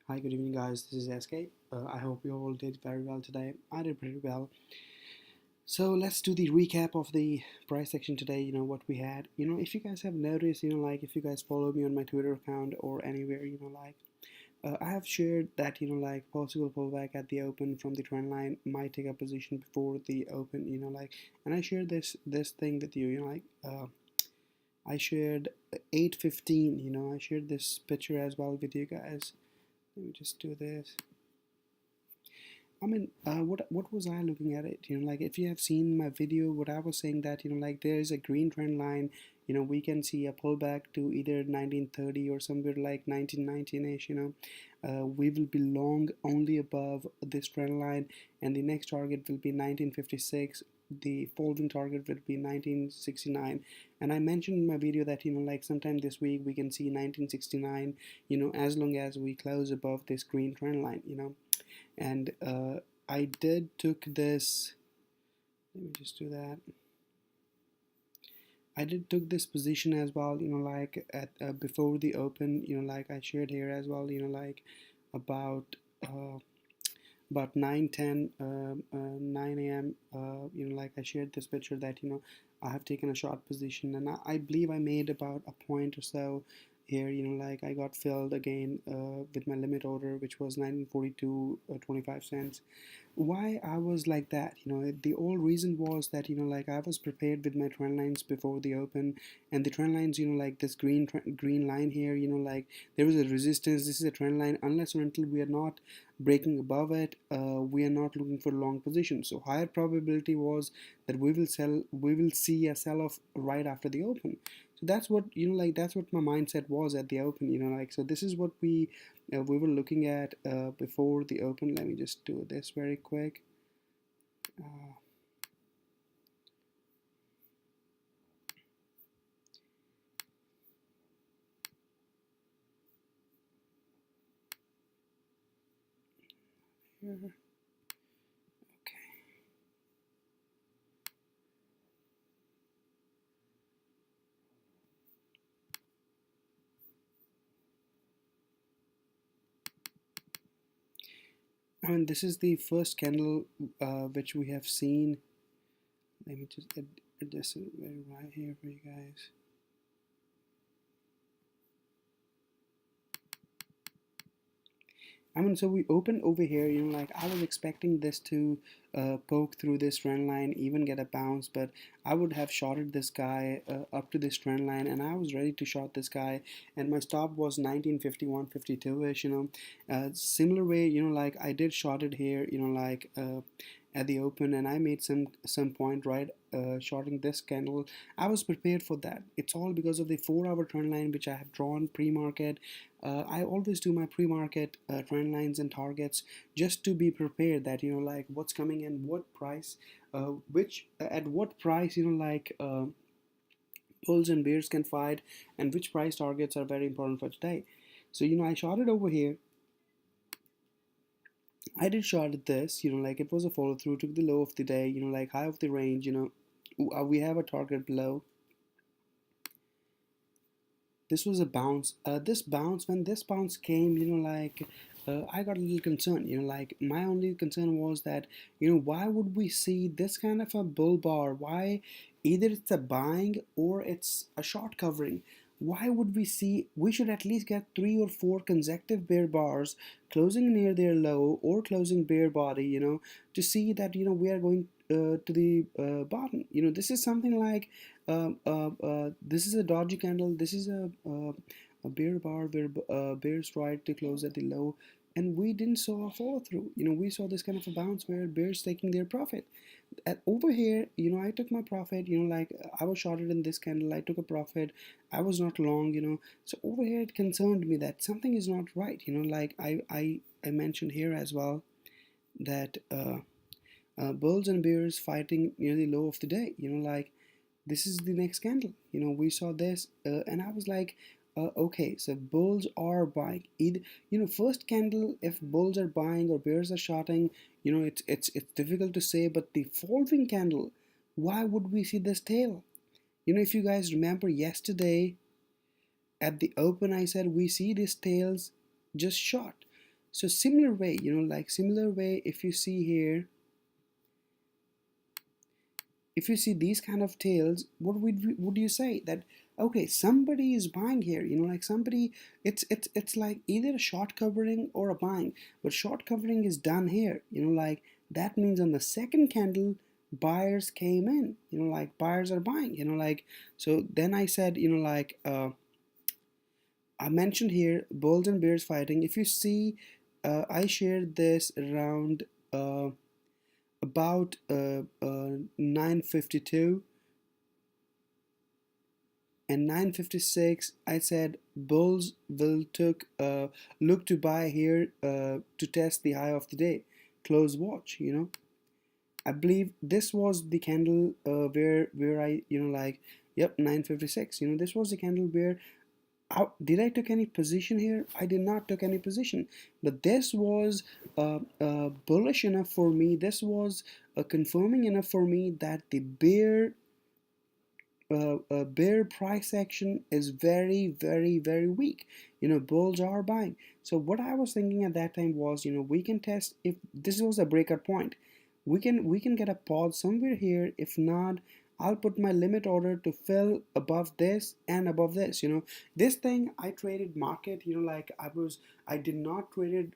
Hi, good evening, guys. This is SK. I hope you all did very well today. I did pretty well. So let's do the recap of the price section today. What we had. If you guys have noticed, like if you guys follow me on my Twitter account or anywhere, I have shared that like possible pullback at the open from the trend line might take a position before the open. And I shared this thing with you. I shared 8:15. I shared this picture as well with you guys. Let me just do this. What was I looking at it? Like if you have seen my video, what I was saying that like there is a green trend line. We can see a pullback to either 1930 or somewhere like 1919ish. We will be long only above this trend line, and the next target will be 1956. The following target will be 1969, and I mentioned in my video that like sometime this week we can see 1969. As long as we close above this green trend line. And I did took this. Let me just do that. I did took this position as well. Like at before the open. Like I shared here as well. Like about uh, about 9:10, 9 a.m. Like I shared this picture that I have taken a short position, and I believe I made about a point or so here. Like I got filled again with my limit order, which was 1942 25 cents. Why I was like that, the whole reason was that like I was prepared with my trend lines before the open, and the trend lines, like this green line here, like there was a resistance. This is a trend line. Unless or until we are not breaking above it, we are not looking for long position. So higher probability was that we will see a sell off right after the open. So that's what like that's what my mindset was at the open. Like so this is what we were looking at before the open. Let me just do this very quick. uh, Here. Okay. And this is the first candle which we have seen. Let me just add this very right here for you guys. So we opened over here, like I was expecting this to poke through this trend line, even get a bounce, but I would have shorted this guy up to this trend line, and I was ready to short this guy, and my stop was 1951, 52-ish, similar way, like I did short it here, like at the open, and I made some point right shorting this candle. I was prepared for that. It's all because of the 4-hour trend line which I have drawn pre-market. I always do my pre-market trend lines and targets just to be prepared that like what's coming in, what price, which at what price like bulls and bears can fight, and which price targets are very important for today. So I shot it over here. I did short at this, like it was a follow through, took the low of the day, like high of the range, we have a target below. This was a bounce. When this bounce came, like I got a little concerned. Like my only concern was that why would we see this kind of a bull bar? Why either it's a buying or it's a short covering? Why would we see? We should at least get 3 or 4 consecutive bear bars closing near their low or closing bear body. To see that we are going to the bottom. This is something like this is a dodgy candle. This is a bear bar where bears tried to close at the low, and we didn't saw a follow through. We saw this kind of a bounce where bears taking their profit. Over here, I took my profit. Like I was shorted in this candle. I took a profit. I was not long. So over here it concerned me that something is not right. Like I mentioned here as well that bulls and bears fighting near the low of the day. Like this is the next candle. We saw this, and I was like, okay, so bulls are buying. Either first candle, if bulls are buying or bears are shorting, it's difficult to say. But the following candle, why would we see this tail? If you guys remember yesterday at the open, I said we see these tails just short. So similar way, like similar way, if you see here, if you see these kind of tails, what would you say that okay, somebody is buying here, like somebody, it's like either a short covering or a buying, but short covering is done here, like that means on the second candle buyers came in, like buyers are buying, like. So then I said, like I mentioned here bulls and bears fighting. If you see, I shared this around about 9:52 and 9:56. I said bulls will look to buy here to test the high of the day. Close watch. I believe this was the candle where I like, yep, 9:56. This was the candle where did I took any position here? I did not took any position, but this was bullish enough for me. This was confirming enough for me that the bear price action is very, very, very weak. Bulls are buying. So what I was thinking at that time was, we can test if this was a breakout point. We can get a pause somewhere here. If not, I'll put my limit order to fill above this and above this. This thing I traded market. Like I did not traded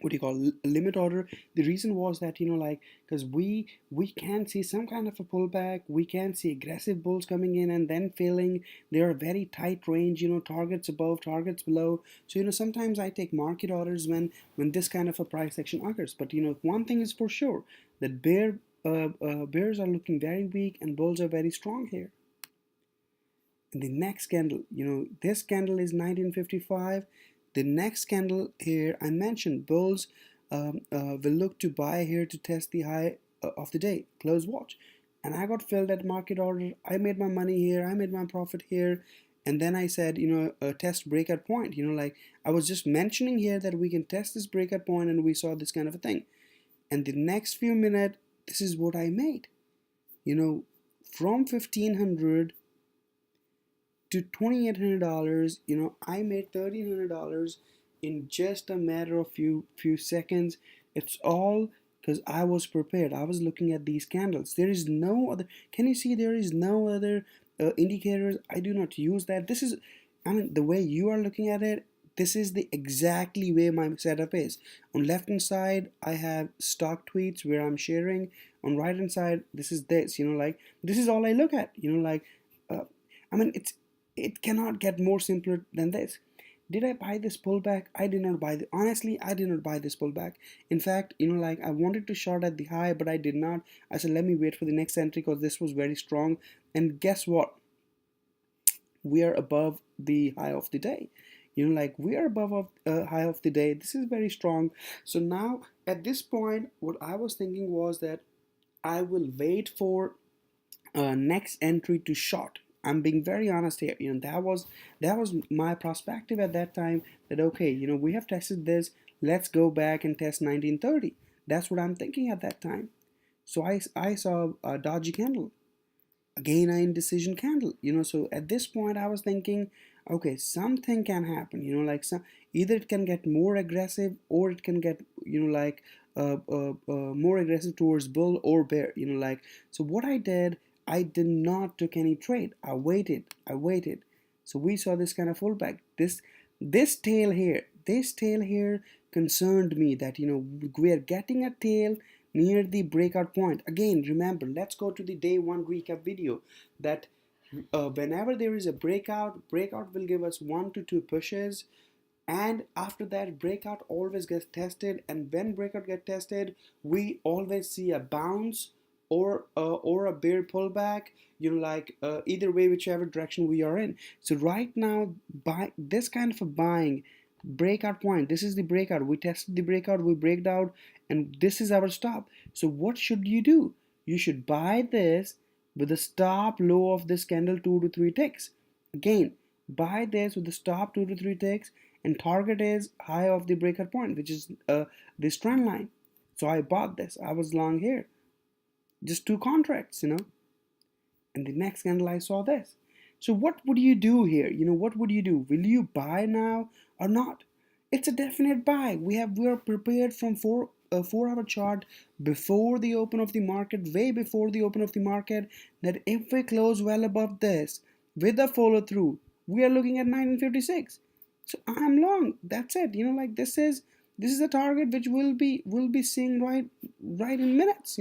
what do you call limit order. The reason was that like because we can see some kind of a pullback, we can see aggressive bulls coming in and then failing. They are very tight range, targets above, targets below. So sometimes I take market orders when this kind of a price action occurs. But one thing is for sure, that bears are looking very weak and bulls are very strong here. And the next candle, this candle is 1955. The next candle here, I mentioned bulls will look to buy here to test the high of the day. Close watch. And I got filled at market order. I made my money here. I made my profit here. And then I said, test breakout point. Like I was just mentioning here that we can test this breakout point, and we saw this kind of a thing. And the next few minutes, this is what I made. From 1500 to $2,800, I made $1,300 in just a matter of few seconds. It's all because I was prepared. I was looking at these candles. There is no other. Can you see there is no other indicators? I do not use that. This is, I mean, the way you are looking at it, this is the exactly way my setup is. On left hand side, I have stock tweets where I'm sharing. On right hand side, this is this. Like this is all I look at. Like, I mean, it cannot get more simpler than this. Did I buy this pullback? I did not buy honestly, I did not buy this pullback. In fact, like I wanted to short at the high, but I did not. I said let me wait for the next entry because this was very strong. And guess what? We are above the high of the day. Like we are above of high of the day. This is very strong. So now at this point, what I was thinking was that I will wait for next entry to short. I'm being very honest here. That was my perspective at that time. That okay, we have tested this. Let's go back and test 1930. That's what I'm thinking at that time. So I saw a dodgy candle, again an indecision candle. So at this point I was thinking, okay, something can happen. Like either it can get more aggressive or it can get like more aggressive towards bull or bear. Like so what I did. I did not took any trade. I waited. So we saw this kind of pullback. This tail here, concerned me that we are getting a tail near the breakout point. Again, remember, let's go to the day one recap video. That whenever there is a breakout will give us 1 to 2 pushes, and after that breakout always gets tested, and when breakout get tested we always see a bounce or a bear pullback, like either way, whichever direction we are in. So right now, by this kind of a buying breakout point, this is the breakout. We tested the breakout, we break out, and this is our stop. So what should you do? You should buy this with the stop low of this candle 2 to 3 ticks. Again, buy this with the stop 2 to 3 ticks, and target is high of the breakout point, which is this trend line. So I bought this. I was long here, just 2 contracts. And the next candle I saw this. So what would you do here? What would you do? Will you buy now or not? it's a definite buy. We are prepared from 4 hour chart before the open of the market, way before the open of the market, that if we close well above this with a follow through, we are looking at 1956. So I'm long. That's it. Like this is a target which will be seeing right in minutes.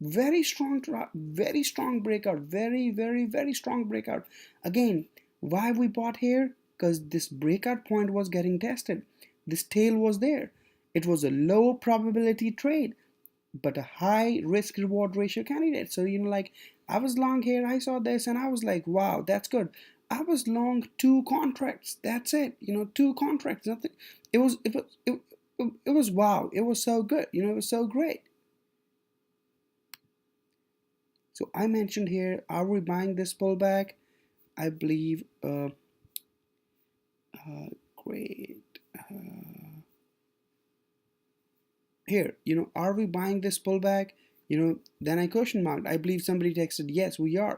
Very strong, very strong breakout, very strong breakout. Again, why we bought here? Because this breakout point was getting tested. This tail was there. It was a low probability trade, but a high risk reward ratio candidate. So like I was long here, I saw this and I was like, wow, that's good. I was long two contracts. That's it. Two contracts. Nothing. It was wow. It was so good. It was so great. So I mentioned here, are we buying this pullback? I believe, great. Here, are we buying this pullback? Then I question marked. I believe somebody texted, yes, we are.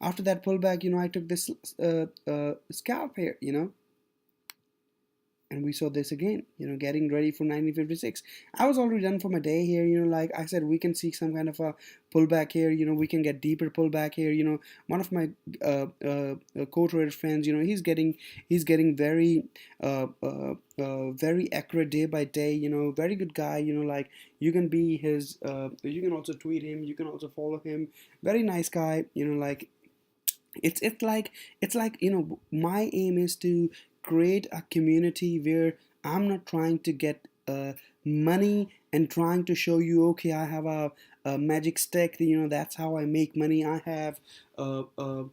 After that pullback, I took this scalp here. And we saw this again, getting ready for 1956. I was already done for my day here, like I said, we can see some kind of a pullback here, we can get deeper pullback here. One of my co-trader friends, he's getting very very accurate day by day, very good guy. Like you can be his you can also tweet him, you can also follow him, very nice guy. Like it's like my aim is to create a community where I'm not trying to get money and trying to show you, okay, I have a magic stick, that's how I make money. I have a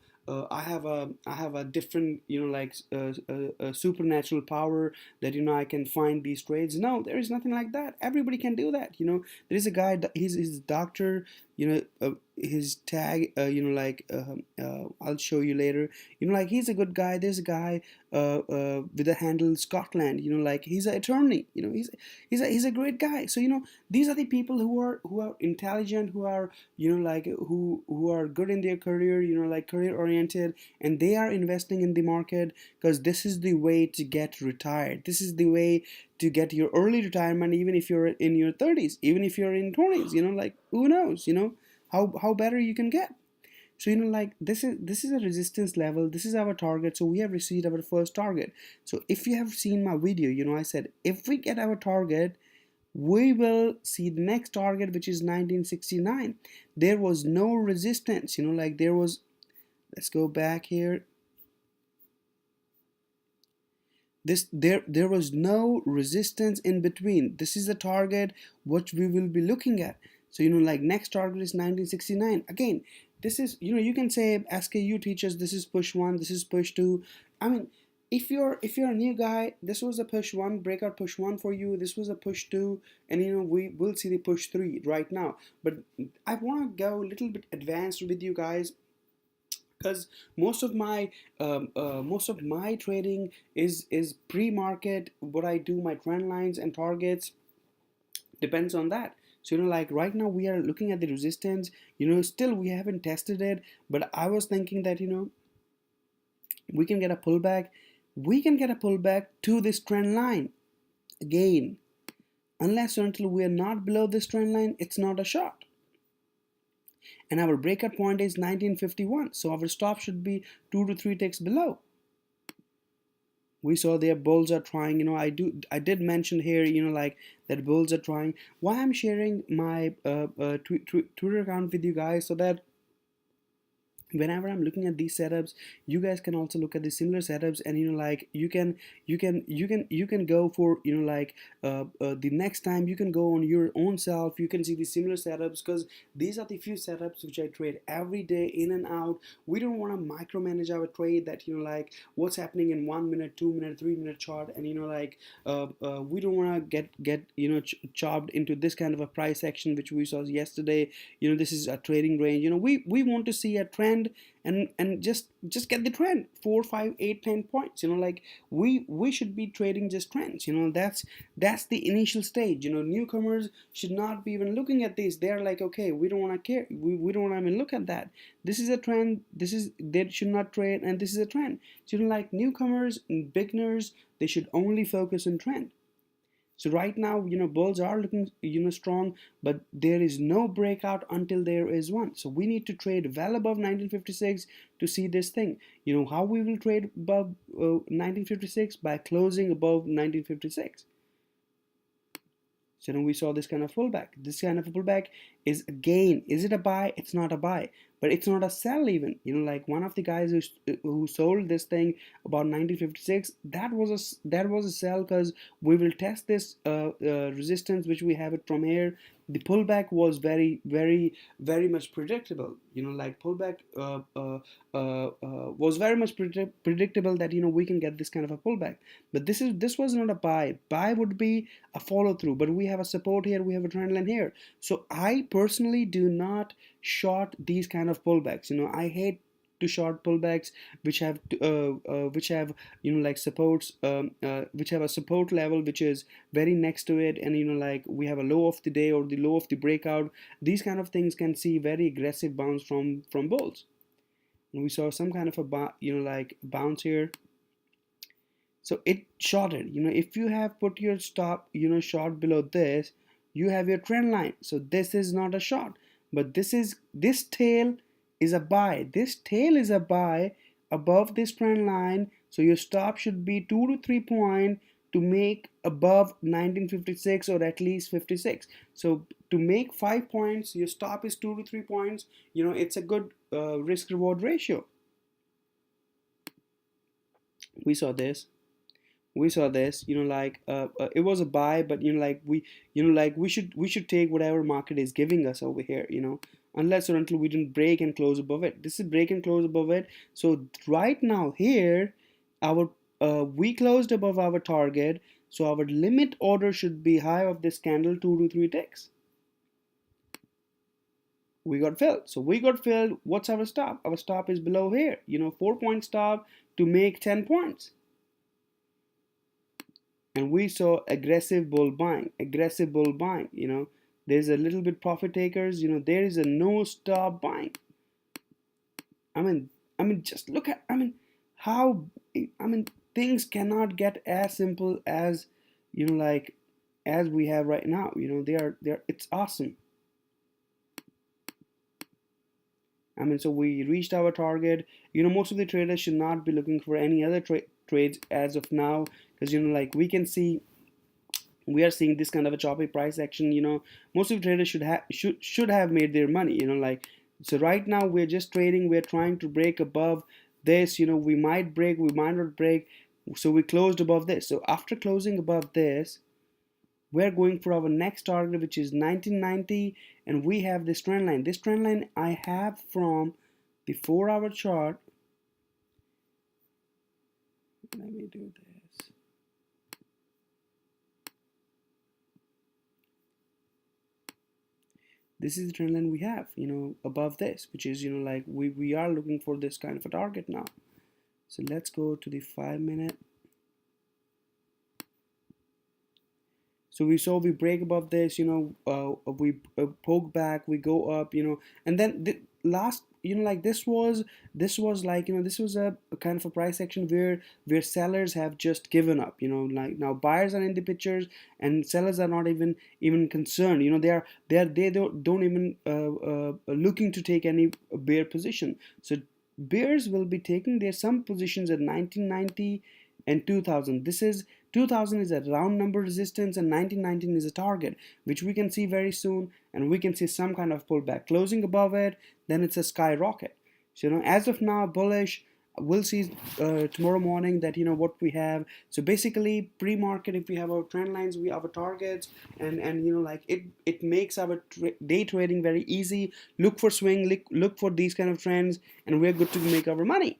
different, like supernatural power that I can find these trades. No, there is nothing like that. Everybody can do that. There is a guy, he's doctor, his tag, I'll show you later. Like he's a good guy. There's a guy with a handle Scotland. Like he's an attorney. He's a great guy. So these are the people who are intelligent, who are like who are good in their career. Like career oriented, and they are investing in the market because this is the way to get retired. This is the way to get your early retirement, even if you're in your 30s, even if you're in 20s. Like who knows? How better you can get. So like this is a resistance level. This is our target. So we have received our first target. So if you have seen my video, I said if we get our target, we will see the next target, which is 1969. There was no resistance. Like there was. Let's go back here. There was no resistance in between. This is the target which we will be looking at. So like next target is 1969. Again, this is you can say SKU teachers, this is push 1, this is push 2. I mean, if you're a new guy, this was a push 1, breakout push 1 for you. This was a push 2, and we will see the push 3 right now. But I want to go a little bit advanced with you guys, because most of my trading is pre-market. What I do, my trend lines and targets depends on that. So like right now we are looking at the resistance. Still we haven't tested it, but I was thinking that we can get a pullback. We can get a pullback to this trend line again. Unless or until we are not below this trend line, it's not a shot. And our breakout point is 1951, so our stop should be 2 to 3 ticks below. We saw their bulls are trying. I did mention here, like that bulls are trying. Why I'm sharing my Twitter account with you guys, so that whenever I'm looking at these setups, you guys can also look at the similar setups, and like you can go for like the next time you can go on your own self. You can see the similar setups, because these are the few setups which I trade every day in and out. We don't want to micromanage our trade, that like what's happening in 1 minute, 2 minute, 3 minute chart, and like we don't want to get chopped into this kind of a price action which we saw yesterday. This is a trading range. We want to see a trend trend, and just get the trend, 4, 5, 8, 10 points. Like we should be trading just trends. That's the initial stage. Newcomers should not be even looking at this. They're like, okay, we don't want to care, we don't want to even look at that. This is a trend, they should not trade, and this is a trend. So like newcomers and beginners, they should only focus on trend. So right now, bulls are looking, strong, but there is no breakout until there is one. So we need to trade well above 1956 to see this thing. How we will trade above 1956? By closing above 1956. So now we saw this kind of pullback. This kind of a pullback is, again, is it a buy? It's not a buy, but it's not a sell even. Like one of the guys who sold this thing about 1956, that was a sell, because we will test this resistance which we have it from here. The pullback was very, very, very much predictable. Like pullback was very much predictable that we can get this kind of a pullback. But this was not a buy. Buy would be a follow through. But we have a support here. We have a trend line here. So I personally do not short these kind of pullbacks. I hate to short pullbacks which have like supports, which have a support level which is very next to it, and like we have a low of the day or the low of the breakout. These kind of things can see very aggressive bounce from bulls, and we saw some kind of a like bounce here. So it shorted. If you have put your stop short below this, you have your trend line. So this is not a short, but this tail is a buy. This tail is a buy above this trend line. So your stop should be 2 to 3 point to make above 1956 or at least 56. So to make 5 points, your stop is 2 to 3 points. It's a good risk reward ratio. We saw this. Like it was a buy, but like we should take whatever market is giving us over here, unless or until we didn't break and close above it. This is break and close above it. So right now here, our we closed above our target, so our limit order should be high of this candle, 2 to 3 ticks. We got filled. So we got filled. What's our stop? Our stop is below here, 4-point stop to make 10 points. And we saw aggressive bull buying. There's a little bit profit takers. There is a no stop buying. I mean, just look at, how, things cannot get as simple as, like, as we have right now. It's awesome. So we reached our target. Most of the traders should not be looking for any other trades as of now, because like we can see, we are seeing this kind of a choppy price action. Most of the traders should have made their money. Like, so right now we're just trading. We're trying to break above this. We might break, we might not break. So we closed above this. So after closing above this, we're going for our next target, which is 1990, and we have this trend line. This trend line I have from the 4-hour chart. Let me do this. This is the trend line we have, above this, which is, like we are looking for this kind of a target now. So let's go to the 5-minute. So we saw we break above this, we poke back, we go up, and then the last, like this was like, this was a kind of a price action where sellers have just given up, like now buyers are in the pictures and sellers are not even concerned. They don't even looking to take any bear position. So bears will be taking their some positions at 1990 and 2000. 2000 is a round number resistance, and 1919 is a target, which we can see very soon, and we can see some kind of pullback. Closing above it, then it's a skyrocket. So as of now, bullish. We'll see tomorrow morning that what we have. So basically, pre-market, if we have our trend lines, we have our targets, and like it makes our day trading very easy. Look for swing, look for these kind of trends, and we're good to make our money.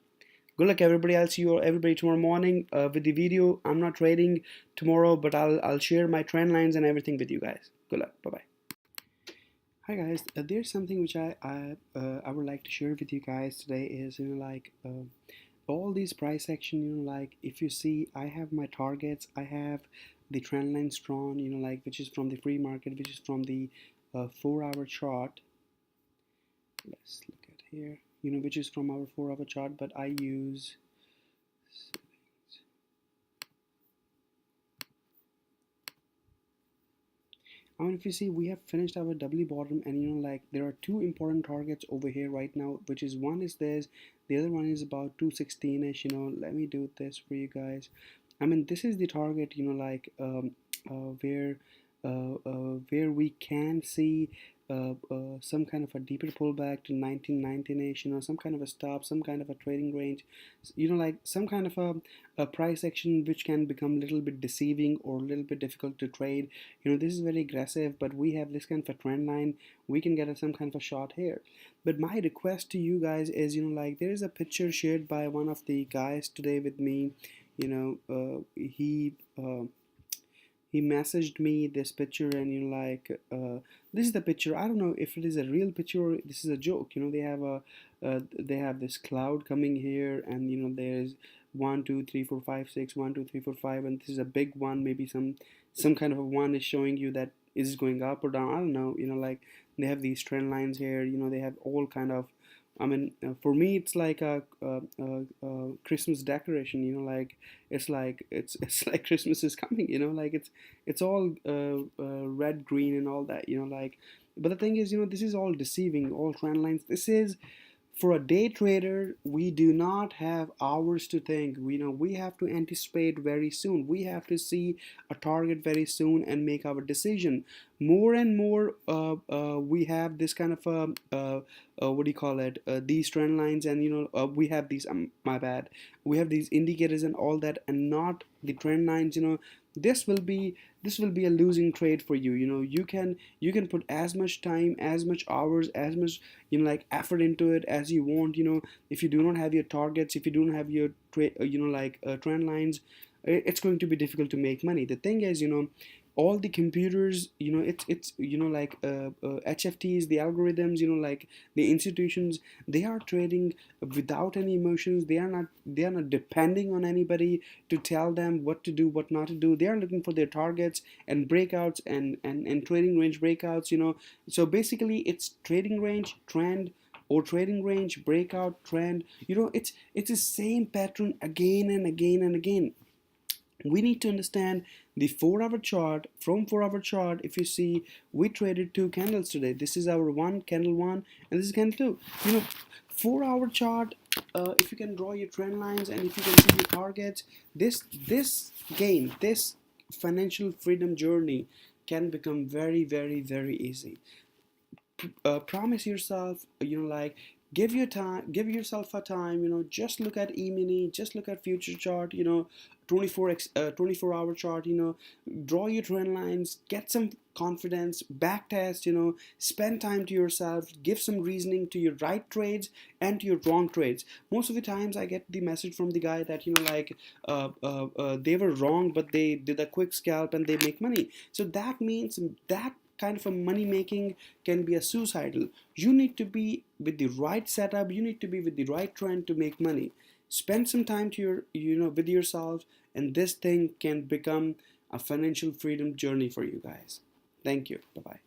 Good luck, everybody. I'll see you everybody tomorrow morning with the video. I'm not trading tomorrow, but I'll share my trend lines and everything with you guys. Good luck. Bye bye. Hi guys, there's something which I would like to share with you guys today is all these price action, like if you see I have my targets, I have the trend lines drawn, like which is from the free market, which is from the 4 hour chart. Let's look at here, which is from our 4 hour chart, but I use, I mean, if you see, we have finished our doubly bottom, and like there are two important targets over here right now, which is one is this, the other one is about 216ish. Let me do this for you guys. I mean, this is the target, where we can see some kind of a deeper pullback to 1919ish, some kind of a stop, some kind of a trading range, like some kind of a price action which can become a little bit deceiving or a little bit difficult to trade. This is very aggressive, but we have this kind of a trend line. We can get some kind of a shot here. But my request to you guys is, like there is a picture shared by one of the guys today with me. He messaged me this picture, and this is the picture. I don't know if it is a real picture or this is a joke. They have this cloud coming here, and there's 1 2 3 4 5 6, 1 2 3 4 5, and this is a big one. Maybe some kind of a one is showing you that is going up or down. I don't know. Like they have these trend lines here. They have all kind of, I mean, for me, it's like a Christmas decoration. Like it's like Christmas is coming. Like it's all red, green, and all that. Like, but the thing is, this is all deceiving. All trend lines. This is for a day trader. We do not have hours to think. We have to anticipate very soon. We have to see a target very soon and make our decision. More and more we have this kind of what do you call it, these trend lines, and we have these, my bad, we have these indicators and all that, and not the trend lines. This will be a losing trade for you. You can put as much time, as much hours, as much like effort into it as you want. If you do not have your targets, if you do not have your trend lines, it's going to be difficult to make money. The thing is, all the computers, it's like HFTs, the algorithms, like the institutions, they are trading without any emotions. They are not depending on anybody to tell them what to do, what not to do. They are looking for their targets and breakouts, and trading range breakouts. So basically it's trading range trend, or trading range breakout trend. It's the same pattern again and again and again. We need to understand the 4 hour chart. From 4 hour chart, if you see, we traded two candles today. This is our one candle one, and this is candle two. 4 hour chart, if you can draw your trend lines and if you can see your targets, this financial freedom journey can become very, very, very easy. Promise yourself, like give yourself a time. Just look at e-mini, just look at future chart, 24 hour chart. Draw your trend lines, get some confidence, back test. Spend time to yourself, give some reasoning to your right trades and to your wrong trades. Most of the times I get the message from the guy that they were wrong, but they did a quick scalp and they make money. So that means that kind of a money making can be a suicidal. You need to be with the right setup, you need to be with the right trend to make money. Spend some time to with yourself, and this thing can become a financial freedom journey for you guys. Thank you. Bye bye.